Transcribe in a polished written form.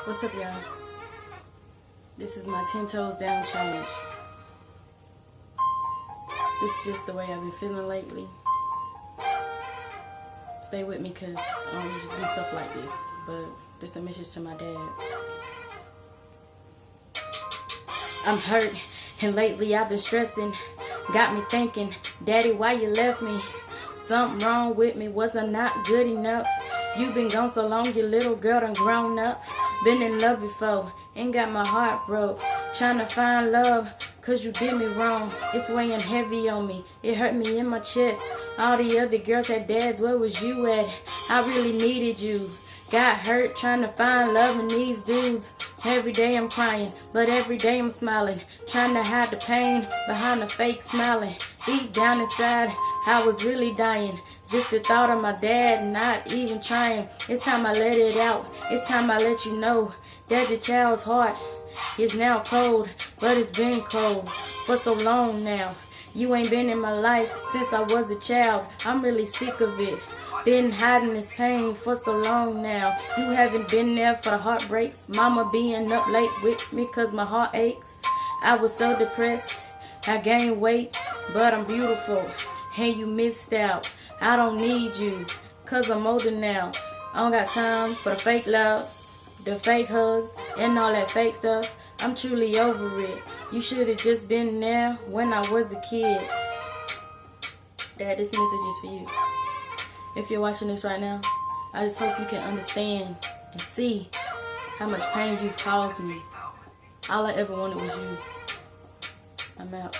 What's up, y'all? This is my 10 toes down challenge. This is just the way I've been feeling lately. Stay with me because I don't usually do stuff like this, but this is a message to my dad. I'm hurt, and lately I've been stressing. Got me thinking, Daddy, why you left me? Something wrong with me, was I not good enough? You been gone so long, your little girl done grown up. Been in love before, ain't got my heart broke. Trying to find love, cause you did me wrong. It's weighing heavy on me, it hurt me in my chest. All the other girls had dads, where was you at? I really needed you. Got hurt trying to find love in these dudes. Every day I'm crying, but every day I'm smiling. Trying to hide the pain behind the fake smiling. Deep down inside, I was really dying. Just the thought of my dad not even trying. It's time I let it out. It's time I let you know that your child's heart is now cold. But it's been cold for so long now. You ain't been in my life since I was a child. I'm really sick of it. Been hiding this pain for so long now. You haven't been there for the heartbreaks. Mama being up late with me cause my heart aches. I was so depressed. I gained weight, but I'm beautiful. And you missed out. I don't need you cause I'm older now. I don't got time for the fake loves, the fake hugs, and all that fake stuff. I'm truly over it. You should have just been there when I was a kid. Dad, this message is for you. If you're watching this right now, I just hope you can understand and see how much pain you've caused me. All I ever wanted was you. I'm out.